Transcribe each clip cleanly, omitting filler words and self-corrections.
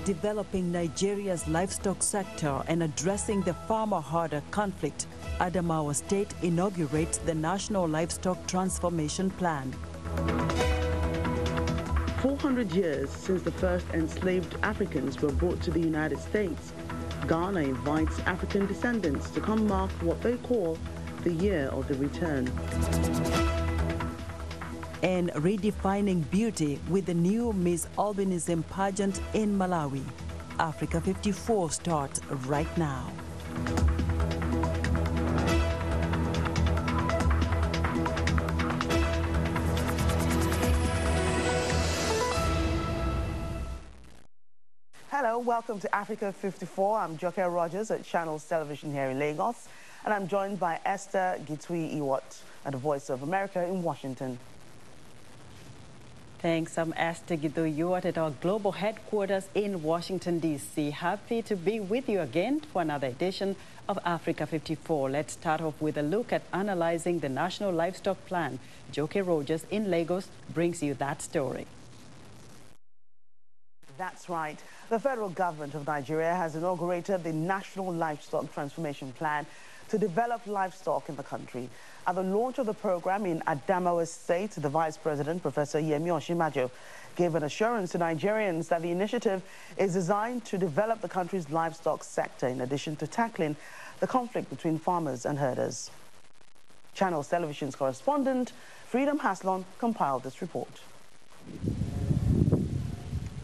developing Nigeria's livestock sector and addressing the farmer-herder conflict, Adamawa State inaugurates the National Livestock Transformation Plan. 400 years since the first enslaved Africans were brought to the United States, Ghana invites African descendants to come mark what they call the Year of the Return. And redefining beauty with the new Miss Albinism pageant in Malawi. Africa 54 starts right now. Hello, welcome to Africa 54. I'm Joke Rogers at Channels Television here in Lagos, and I'm joined by Esther Gitui-Iwot at the Voice of America in Washington. Thanks. I'm Esther Gitui-Iwot at our global headquarters in Washington, D.C. Happy to be with you again for another edition of Africa 54. Let's start off with a look at analyzing the National Livestock Plan. Joke Rogers in Lagos brings you that story. That's right. The federal government of Nigeria has inaugurated the National Livestock Transformation Plan to develop livestock in the country. At the launch of the program in Adamawa State, the Vice President, Professor Yemi Osinbajo, gave an assurance to Nigerians that the initiative is designed to develop the country's livestock sector in addition to tackling the conflict between farmers and herders. Channels Television's correspondent, Freedom Haslon, compiled this report.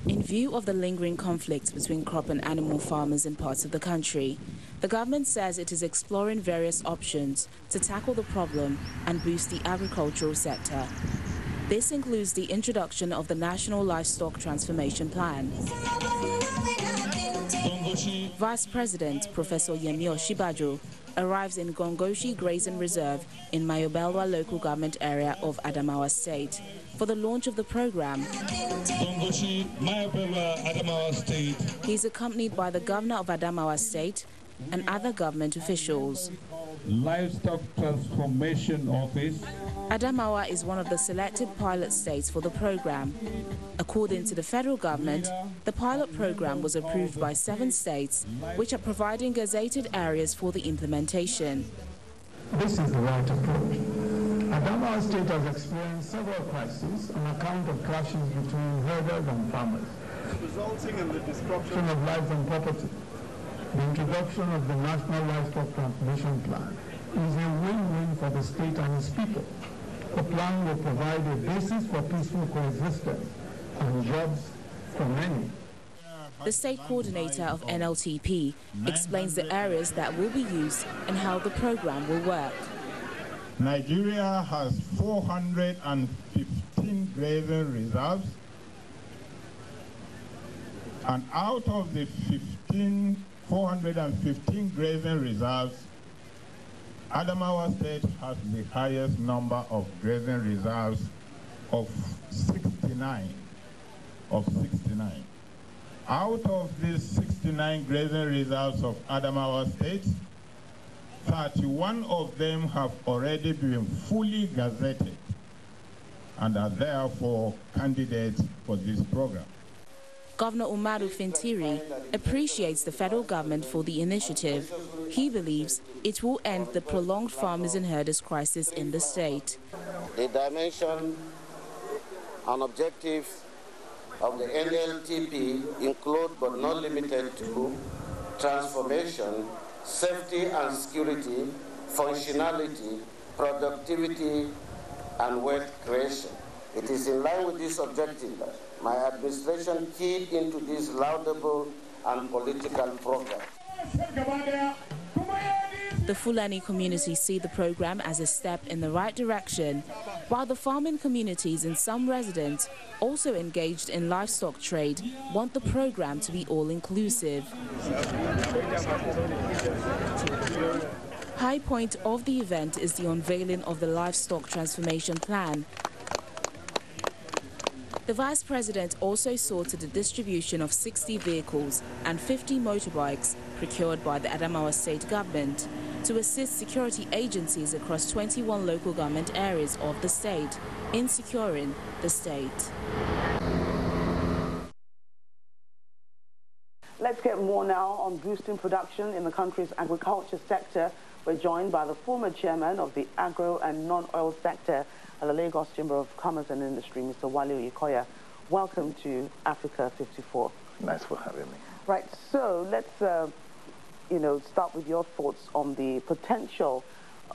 In view of the lingering conflicts between crop and animal farmers in parts of the country, the government says it is exploring various options to tackle the problem and boost the agricultural sector. This includes the introduction of the National Livestock Transformation Plan. Vice President Professor Yemi Osinbajo arrives in Gongoshi Grazing Reserve in Mayobelwa local government area of Adamawa State for the launch of the program. He is accompanied by the Governor of Adamawa State and other government officials. Livestock Transformation Office. Adamawa is one of the selected pilot states for the program. According to the federal government, the pilot program was approved by 7 states, which are providing gazetted areas for the implementation. This is the right approach. Adamawa State has experienced several crises on account of clashes between herders and farmers, resulting in the destruction of lives and property. The introduction of the National Livestock Transformation Plan is a win-win for the state and its people. The plan will provide a basis for peaceful coexistence and jobs for many. The state coordinator of NLTP explains the areas that will be used and how the program will work. Nigeria has 415 grazing reserves, and out of the 415 grazing reserves, Adamawa State has the highest number of grazing reserves of 69. Out of these 69 grazing reserves of Adamawa State, 31 of them have already been fully gazetted and are therefore candidates for this program. Governor Umaru Fintiri appreciates the federal government for the initiative. He believes it will end the prolonged farmers and herders crisis in the state. The dimension and objective of the NLTP include but not limited to transformation, safety and security, functionality, productivity, and wealth creation. It is in line with this objective that my administration keyed into this laudable and political program. The Fulani community see the program as a step in the right direction, while the farming communities and some residents also engaged in livestock trade want the program to be all-inclusive. High point of the event is the unveiling of the Livestock Transformation Plan. The Vice President also saw to the distribution of 60 vehicles and 50 motorbikes procured by the Adamawa State government to assist security agencies across 21 local government areas of the state in securing the state. Let's get more now on boosting production in the country's agriculture sector. We're joined by the former chairman of the agro and non-oil sector at the Lagos Chamber of Commerce and Industry, Mr. Wale Oyikoya. Welcome to Africa 54. Nice for having me. Right, so let's, start with your thoughts on the potential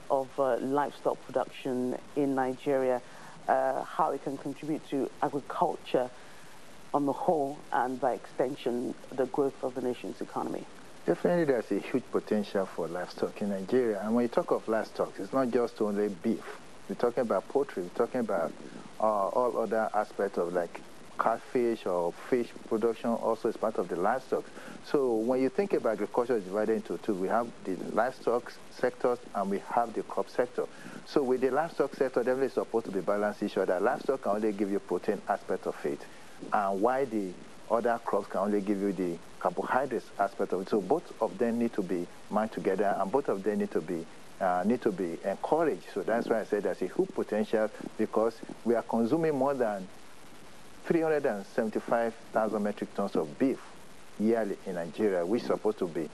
of livestock production in Nigeria, how it can contribute to agriculture on the whole, and by extension, the growth of the nation's economy. Definitely there's a huge potential for livestock in Nigeria. And when you talk of livestock, it's not just only beef. We're talking about poultry, we're talking about all other aspects of like catfish or fish production also is part of the livestock. So when you think about agriculture, it's divided into two. We have the livestock sectors and we have the crop sector. So with the livestock sector, definitely it's supposed to be balanced each other. Livestock can only give you protein aspect of it, and why the other crops can only give you the carbohydrates aspect of it. So both of them need to be mined together, and both of them need to be encouraged. So that's why I said there's a huge potential, because we are consuming more than 375,000 metric tons of beef yearly in Nigeria, which is supposed to be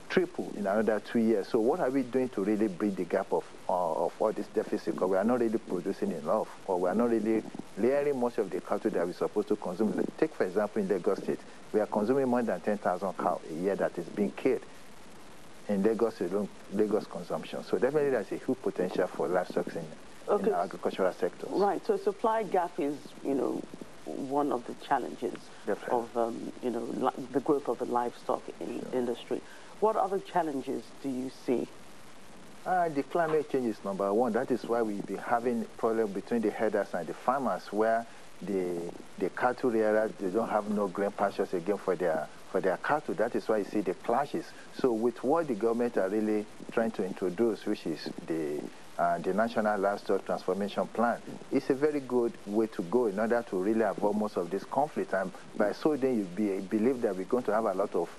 triple in another 2 years. So what are we doing to really bridge the gap of all this deficit? Because we are not really producing enough, or we are not really layering much of the cattle that we're supposed to consume. Take, for example, in Lagos State, we are consuming more than 10,000 cows a year that is being killed in Lagos alone, Lagos consumption. So definitely there's a huge potential for livestock in the agricultural sector. Right, so supply gap is, one of the challenges of, the growth of the livestock industry. What other challenges do you see? The climate change is number one. That is why we've been having problems between the herders and the farmers, where the cattle rearers, they don't have no green pastures again for their cattle. That is why you see the clashes. So with what the government are really trying to introduce, which is the National Livestock Transformation Plan, it's a very good way to go in order to really avoid most of this conflict. And by so doing, you believe that we're going to have a lot of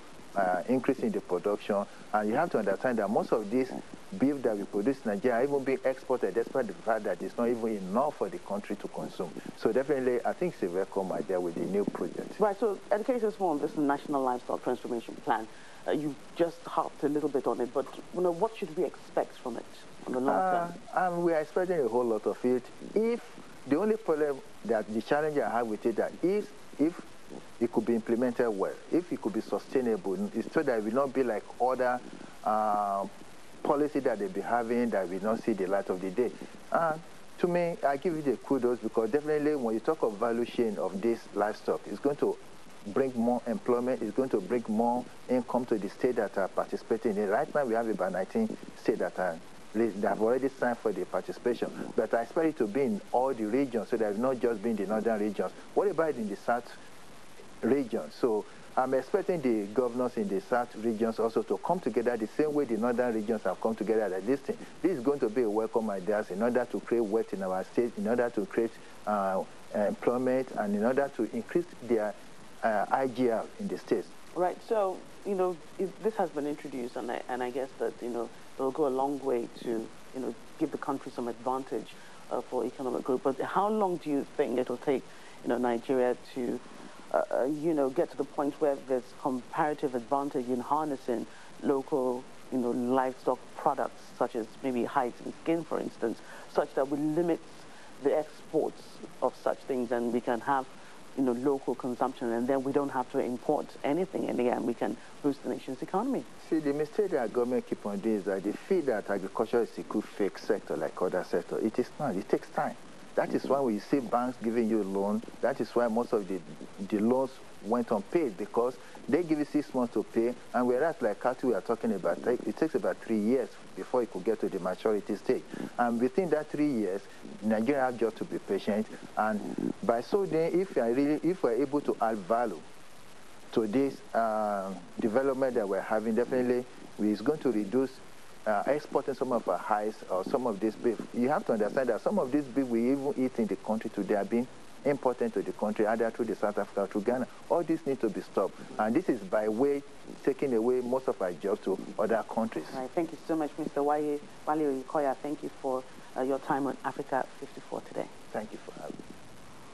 increase in the production. And you have to understand that most of this beef that we produce in Nigeria are even being exported, despite the fact that it's not even enough for the country to consume. So definitely, I think it's a welcome idea with the new project. Right, so educate us more on this National Livestock Transformation Plan. You just harped a little bit on it, but what should we expect from it on the long term? We are expecting a whole lot of it. If the only problem, that the challenge I have with it, that is if it could be implemented well, if it could be sustainable, so that it will not be like other policy that they be having that will not see the light of the day. To me, I give you the kudos, because definitely when you talk of value chain of this livestock, it's going to bring more employment, it's going to bring more income to the states that are participating in it. Right now we have about 19 states that have already signed for the participation, but I expect it to be in all the regions, so that it's not just be in the northern regions. What about in the south region? So I'm expecting the governors in the south regions also to come together the same way the northern regions have come together at this thing. This is going to be a welcome idea in order to create wealth in our state, in order to create employment, and in order to increase their IGR in the states. Right, so, this has been introduced, and I guess that, it'll go a long way to, give the country some advantage for economic growth. But how long do you think it'll take, Nigeria to, get to the point where there's comparative advantage in harnessing local, livestock products, such as maybe hides and skin, for instance, such that we limit the exports of such things, and we can have local consumption, and then we don't have to import anything in the end. We can boost the nation's economy. See, the mistake that government keep on doing is that they feel that agriculture is a good fake sector like other sectors. It is not. It takes time. That is why we see banks giving you a loan. That is why most of the loans went unpaid, because they give you 6 months to pay, and whereas like cattle we are talking about, it takes about 3 years before it could get to the maturity stage. And within that 3 years, Nigeria have just to be patient. And by so doing, if we're able to add value to this development that we're having, definitely it's going to reduce exporting some of our hides or some of this beef. You have to understand that some of this beef we even eat in the country today are being imported to the country, either through the South Africa or through Ghana. All this needs to be stopped. And this is by way taking away most of our jobs to other countries. Right. Thank you so much, Mr. Wale Oyikoya. Thank you for your time on Africa 54 today. Thank you for having me.